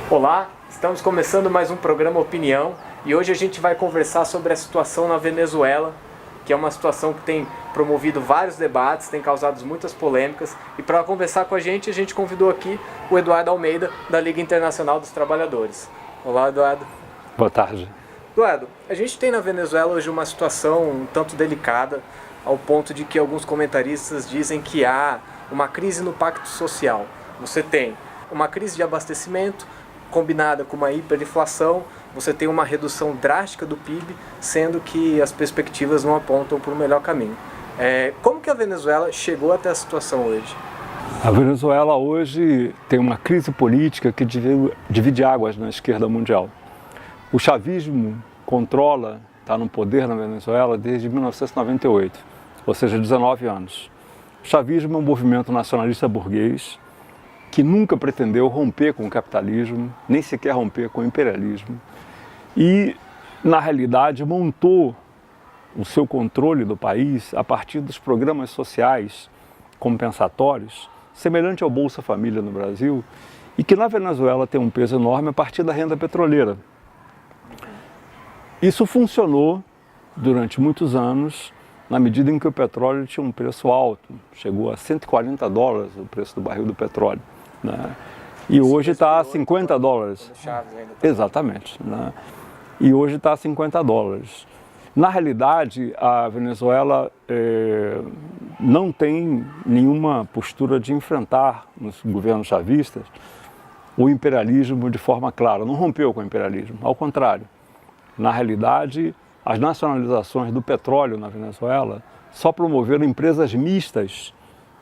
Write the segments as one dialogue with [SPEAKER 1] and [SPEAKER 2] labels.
[SPEAKER 1] Olá, estamos começando mais um programa Opinião e hoje a gente vai conversar sobre a situação na Venezuela, que é uma situação que tem promovido vários debates, tem causado muitas polêmicas, e para conversar com a gente convidou aqui o Eduardo Almeida, da Liga Internacional dos Trabalhadores. Olá, Eduardo.
[SPEAKER 2] Boa tarde.
[SPEAKER 1] Eduardo, a gente tem na Venezuela hoje uma situação um tanto delicada, ao ponto de que alguns comentaristas dizem que há uma crise no pacto social. Você tem uma crise de abastecimento, combinada com uma hiperinflação, você tem uma redução drástica do PIB, sendo que as perspectivas não apontam para o melhor caminho. Como que a Venezuela chegou até a situação hoje?
[SPEAKER 2] A Venezuela hoje tem uma crise política que divide águas na esquerda mundial. O chavismo está no poder na Venezuela desde 1998, ou seja, 19 anos. O chavismo é um movimento nacionalista burguês que nunca pretendeu romper com o capitalismo, nem sequer romper com o imperialismo, e, na realidade, montou o seu controle do país a partir dos programas sociais compensatórios, semelhante ao Bolsa Família no Brasil, e que na Venezuela tem um peso enorme a partir da renda petroleira. Isso funcionou durante muitos anos, na medida em que o petróleo tinha um preço alto, chegou a $140 o preço do barril do petróleo. Né? E hoje está a $50. Exatamente. Né? E hoje está a $50. Na realidade, a Venezuela não tem nenhuma postura de enfrentar nos governos chavistas o imperialismo de forma clara. Não rompeu com o imperialismo, ao contrário. Na realidade, as nacionalizações do petróleo na Venezuela só promoveram empresas mistas,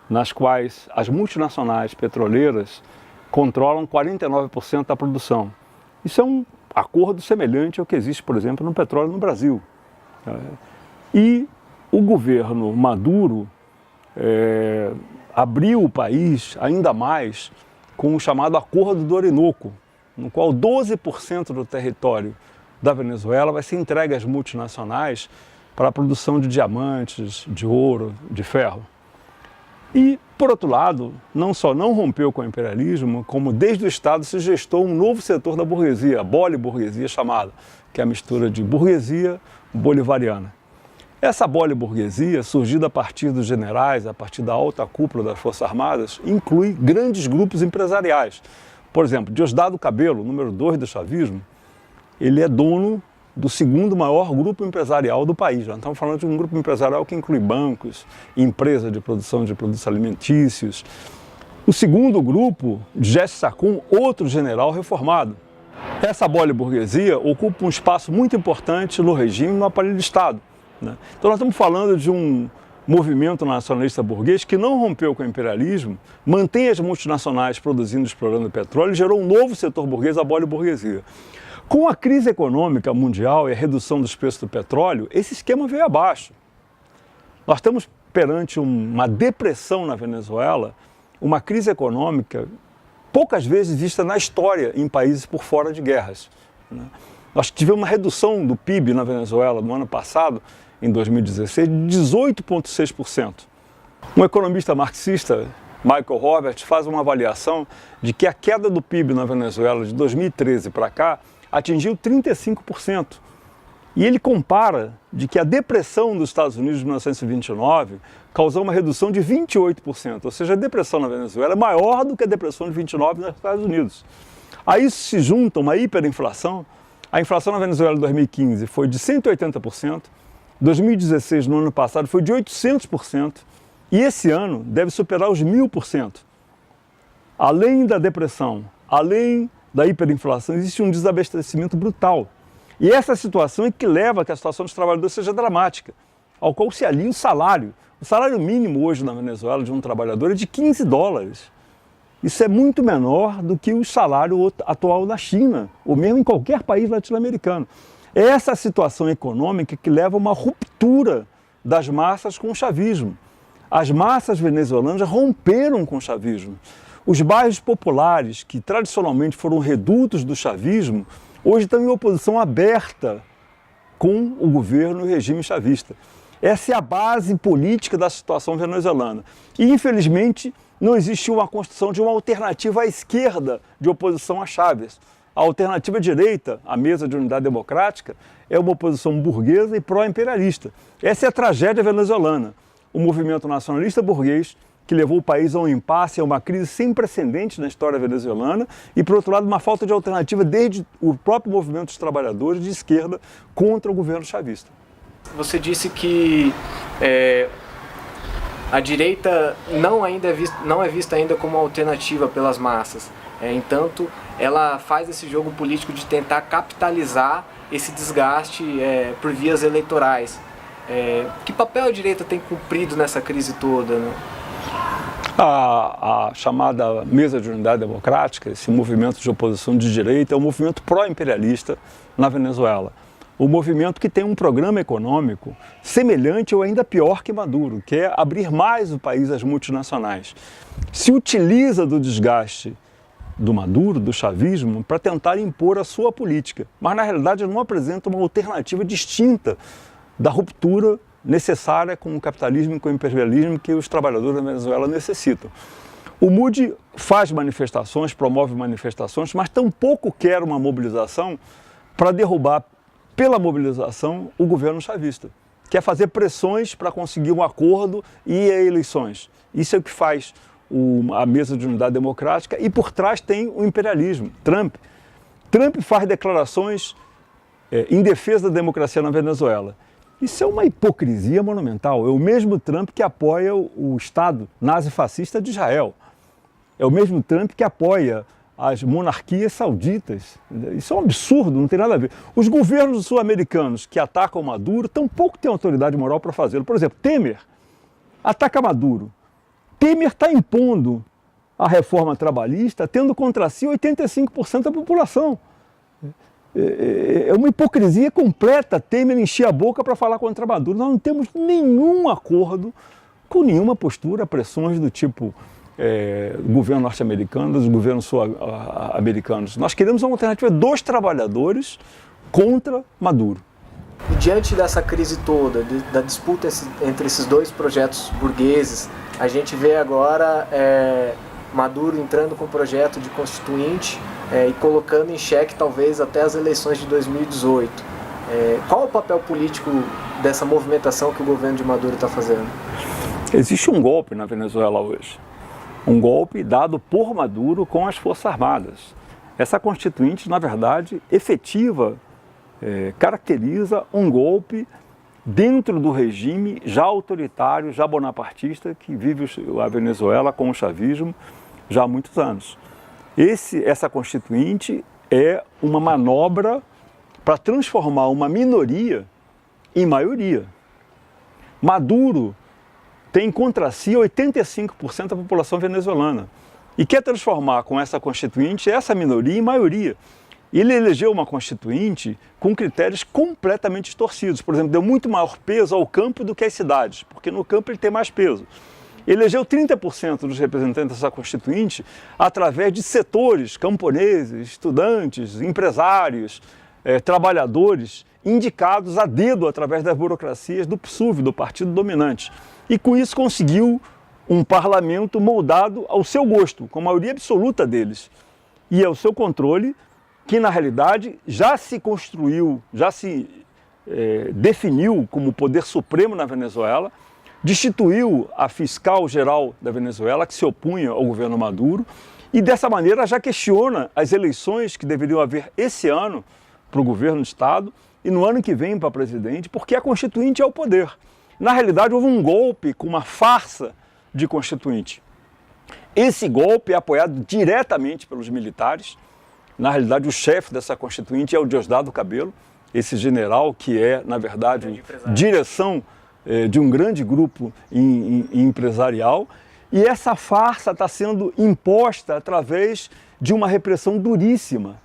[SPEAKER 2] nas quais as multinacionais petroleiras controlam 49% da produção. Isso é um acordo semelhante ao que existe, por exemplo, no petróleo no Brasil. E o governo Maduro abriu o país ainda mais com o chamado Acordo do Orinoco, no qual 12% do território da Venezuela vai ser entregue às multinacionais para a produção de diamantes, de ouro, de ferro. E, por outro lado, não só não rompeu com o imperialismo, como desde o Estado se gestou um novo setor da burguesia, a boliburguesia chamada, que é a mistura de burguesia bolivariana. Essa boliburguesia, surgida a partir dos generais, a partir da alta cúpula das Forças Armadas, inclui grandes grupos empresariais. Por exemplo, Diosdado Cabello, número 2 do chavismo, ele é dono do segundo maior grupo empresarial do país. Nós estamos falando de um grupo empresarial que inclui bancos, empresas de produção de produtos alimentícios. O segundo grupo, Jesse Sacun, outro general reformado. Essa boliburguesia ocupa um espaço muito importante no regime e no aparelho de Estado. Né? Então nós estamos falando de um movimento nacionalista burguês que não rompeu com o imperialismo, mantém as multinacionais produzindo e explorando petróleo e gerou um novo setor burguês, a boliburguesia. Com a crise econômica mundial e a redução dos preços do petróleo, esse esquema veio abaixo. Nós estamos perante uma depressão na Venezuela, uma crise econômica poucas vezes vista na história em países por fora de guerras. Né? Nós tivemos uma redução do PIB na Venezuela no ano passado, em 2016, de 18,6%. Um economista marxista, Michael Roberts, faz uma avaliação de que a queda do PIB na Venezuela de 2013 para cá atingiu 35%. E ele compara de que a depressão dos Estados Unidos de 1929 causou uma redução de 28%, ou seja, a depressão na Venezuela é maior do que a depressão de 29 nos Estados Unidos. A isso se junta uma hiperinflação. A inflação na Venezuela em 2015 foi de 180%, 2016, no ano passado, foi de 800%, e esse ano deve superar os 1.000%. Além da depressão, além da hiperinflação, existe um desabastecimento brutal. E essa situação é que leva a que a situação dos trabalhadores seja dramática, ao qual se alia o salário. O salário mínimo hoje na Venezuela de um trabalhador é de $15. Isso é muito menor do que o salário atual na China, ou mesmo em qualquer país latino-americano. É essa situação econômica que leva a uma ruptura das massas com o chavismo. As massas venezuelanas romperam com o chavismo. Os bairros populares, que tradicionalmente foram redutos do chavismo, hoje estão em oposição aberta com o governo e o regime chavista. Essa é a base política da situação venezuelana. E, infelizmente, não existiu uma construção de uma alternativa à esquerda de oposição a Chávez. a alternativa direita à mesa de unidade democrática é uma oposição burguesa e pró-imperialista. Essa é a tragédia venezuelana. O movimento nacionalista burguês que levou o país a um impasse, a uma crise sem precedentes na história venezuelana e, por outro lado, uma falta de alternativa desde o próprio movimento dos trabalhadores de esquerda contra o governo chavista.
[SPEAKER 1] Você disse que a direita não é vista ainda como alternativa pelas massas. Entanto, ela faz esse jogo político de tentar capitalizar esse desgaste por vias eleitorais. Que papel a direita tem cumprido nessa crise toda, né?
[SPEAKER 2] A chamada Mesa de Unidade Democrática, esse movimento de oposição de direita, é um movimento pró-imperialista na Venezuela. O movimento que tem um programa econômico semelhante ou ainda pior que Maduro, que é abrir mais o país às multinacionais. Se utiliza do desgaste do Maduro, do chavismo, para tentar impor a sua política, mas na realidade não apresenta uma alternativa distinta da ruptura necessária com o capitalismo e com o imperialismo que os trabalhadores da Venezuela necessitam. O MUD faz manifestações, promove manifestações, mas tampouco quer uma mobilização para derrubar, pela mobilização, o governo chavista. Quer fazer pressões para conseguir um acordo e ir a eleições. Isso é o que faz a Mesa de Unidade Democrática e por trás tem o imperialismo, Trump. Trump faz declarações em defesa da democracia na Venezuela. Isso é uma hipocrisia monumental. É o mesmo Trump que apoia o Estado nazifascista de Israel. É o mesmo Trump que apoia as monarquias sauditas. Isso é um absurdo, não tem nada a ver. Os governos sul-americanos que atacam Maduro tampouco têm autoridade moral para fazê-lo. Por exemplo, Temer ataca Maduro. Temer está impondo a reforma trabalhista, tendo contra si 85% da população. É uma hipocrisia completa Temer encher a boca para falar contra Maduro. Nós não temos nenhum acordo com nenhuma postura, pressões do tipo governo norte-americano, dos governos sul-americanos. Nós queremos uma alternativa dos trabalhadores contra Maduro.
[SPEAKER 1] E diante dessa crise toda, da disputa entre esses dois projetos burgueses, a gente vê agora Maduro entrando com o projeto de constituinte e colocando em xeque talvez até as eleições de 2018. Qual é o papel político dessa movimentação que o governo de Maduro está fazendo?
[SPEAKER 2] Existe um golpe na Venezuela hoje. Um golpe dado por Maduro com as Forças Armadas. Essa constituinte, na verdade, efetiva, caracteriza um golpe dentro do regime já autoritário, já bonapartista, que vive a Venezuela com o chavismo já há muitos anos. Essa constituinte é uma manobra para transformar uma minoria em maioria. Maduro tem contra si 85% da população venezuelana e quer transformar com essa constituinte essa minoria em maioria. Ele elegeu uma constituinte com critérios completamente distorcidos. Por exemplo, deu muito maior peso ao campo do que às cidades, porque no campo ele tem mais peso. Elegeu 30% dos representantes dessa constituinte através de setores camponeses, estudantes, empresários, trabalhadores, indicados a dedo através das burocracias do PSUV, do partido dominante. E com isso conseguiu um parlamento moldado ao seu gosto, com a maioria absoluta deles, e ao seu controle, que na realidade já se construiu, já se definiu como poder supremo na Venezuela, destituiu a fiscal geral da Venezuela, que se opunha ao governo Maduro, e dessa maneira já questiona as eleições que deveriam haver esse ano para o governo do Estado e no ano que vem para presidente, porque a constituinte é o poder. Na realidade, houve um golpe com uma farsa de constituinte. Esse golpe é apoiado diretamente pelos militares. Na realidade, o chefe dessa constituinte é o Diosdado Cabello, esse general que é, na verdade, direção de um grande grupo empresarial. E essa farsa está sendo imposta através de uma repressão duríssima.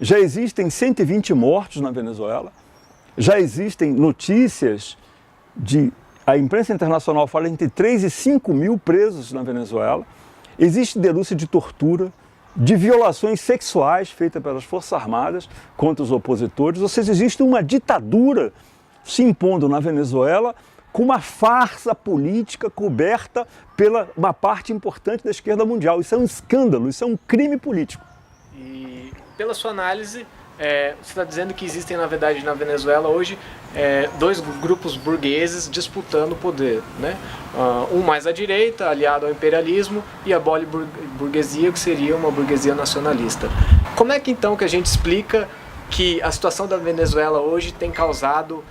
[SPEAKER 2] Já existem 120 mortos na Venezuela, já existem notícias a imprensa internacional fala entre 3 e 5 mil presos na Venezuela, existe denúncia de tortura, de violações sexuais feitas pelas Forças Armadas contra os opositores, ou seja, existe uma ditadura se impondo na Venezuela com uma farsa política coberta pela uma parte importante da esquerda mundial. Isso é um escândalo, isso é um crime político.
[SPEAKER 1] E pela sua análise, você está dizendo que existem, na verdade, na Venezuela hoje, dois grupos burgueses disputando o poder, né? Um mais à direita, aliado ao imperialismo, e a burguesia, que seria uma burguesia nacionalista. Como é que então que a gente explica que a situação da Venezuela hoje tem causado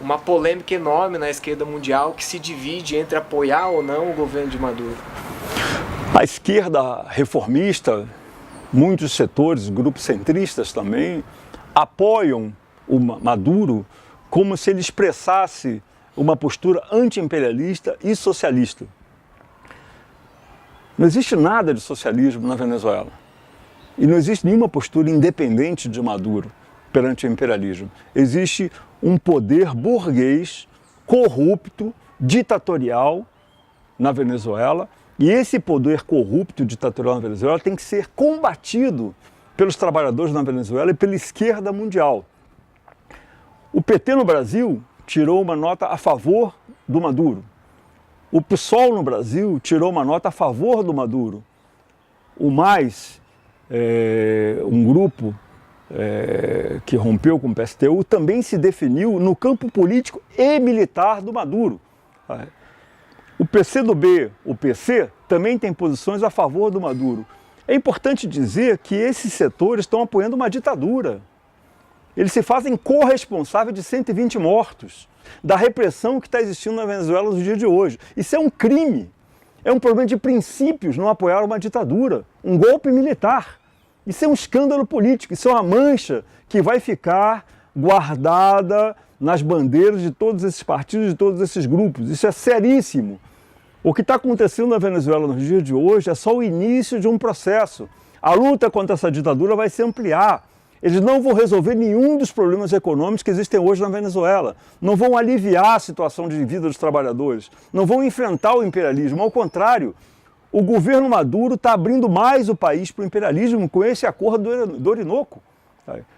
[SPEAKER 1] uma polêmica enorme na esquerda mundial, que se divide entre apoiar ou não o governo de Maduro?
[SPEAKER 2] A esquerda reformista, muitos setores, grupos centristas também, apoiam o Maduro como se ele expressasse uma postura anti-imperialista e socialista. Não existe nada de socialismo na Venezuela. E não existe nenhuma postura independente de Maduro perante o imperialismo. Existe um poder burguês, corrupto, ditatorial na Venezuela, e esse poder corrupto e ditatorial na Venezuela tem que ser combatido pelos trabalhadores na Venezuela e pela esquerda mundial. O PT no Brasil tirou uma nota a favor do Maduro. O PSOL no Brasil tirou uma nota a favor do Maduro. O MAS, um grupo que rompeu com o PSTU, também se definiu no campo político e militar do Maduro. O PCdoB, o PC, também tem posições a favor do Maduro. É importante dizer que esses setores estão apoiando uma ditadura. Eles se fazem corresponsáveis de 120 mortos, da repressão que está existindo na Venezuela nos dias de hoje. Isso é um crime, é um problema de princípios não apoiar uma ditadura, um golpe militar. Isso é um escândalo político, isso é uma mancha que vai ficar guardada nas bandeiras de todos esses partidos, de todos esses grupos. Isso é seríssimo. O que está acontecendo na Venezuela nos dias de hoje é só o início de um processo. A luta contra essa ditadura vai se ampliar. Eles não vão resolver nenhum dos problemas econômicos que existem hoje na Venezuela. Não vão aliviar a situação de vida dos trabalhadores. Não vão enfrentar o imperialismo. Ao contrário, o governo Maduro está abrindo mais o país para o imperialismo com esse acordo do Orinoco.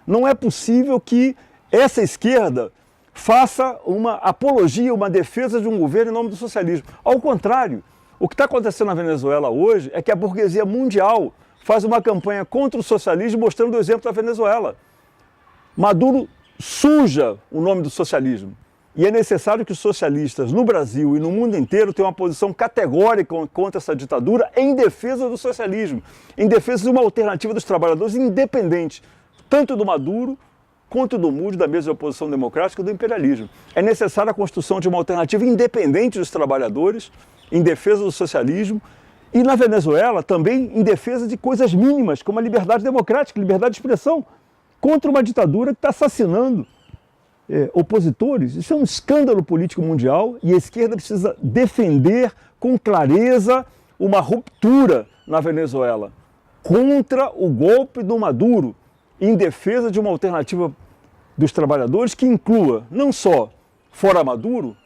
[SPEAKER 2] Não é possível que essa esquerda faça uma apologia, uma defesa de um governo em nome do socialismo. Ao contrário, o que está acontecendo na Venezuela hoje é que a burguesia mundial faz uma campanha contra o socialismo mostrando o exemplo da Venezuela. Maduro suja o nome do socialismo. E é necessário que os socialistas no Brasil e no mundo inteiro tenham uma posição categórica contra essa ditadura em defesa do socialismo, em defesa de uma alternativa dos trabalhadores independente, tanto do Maduro quanto do MUD, da mesa de oposição democrática e do imperialismo. É necessária a construção de uma alternativa independente dos trabalhadores, em defesa do socialismo, e na Venezuela também em defesa de coisas mínimas, como a liberdade democrática, liberdade de expressão, contra uma ditadura que está assassinando opositores. Isso é um escândalo político mundial e a esquerda precisa defender com clareza uma ruptura na Venezuela contra o golpe do Maduro, em defesa de uma alternativa dos trabalhadores que inclua não só fora Maduro,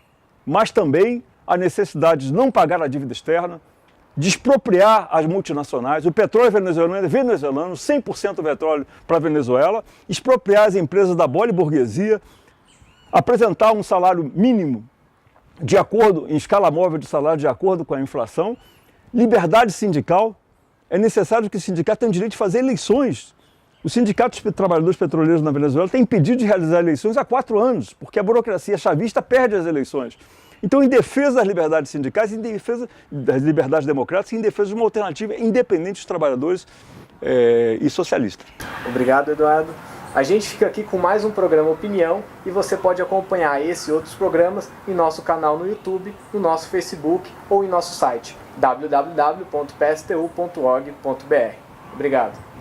[SPEAKER 2] mas também a necessidade de não pagar a dívida externa, de expropriar as multinacionais. O petróleo venezuelano é venezuelano, 100% petróleo para a Venezuela, expropriar as empresas da burguesia, apresentar um salário mínimo de acordo, em escala móvel de salário de acordo com a inflação, liberdade sindical. É necessário que os sindicatos tenham direito de fazer eleições. Os sindicatos de trabalhadores petroleiros na Venezuela têm impedido de realizar eleições há 4 anos, porque a burocracia chavista perde as eleições. Então, em defesa das liberdades sindicais, em defesa das liberdades democráticas, em defesa de uma alternativa independente dos trabalhadores e socialista.
[SPEAKER 1] Obrigado, Eduardo. A gente fica aqui com mais um programa Opinião e você pode acompanhar esse e outros programas em nosso canal no YouTube, no nosso Facebook ou em nosso site www.pstu.org.br. Obrigado.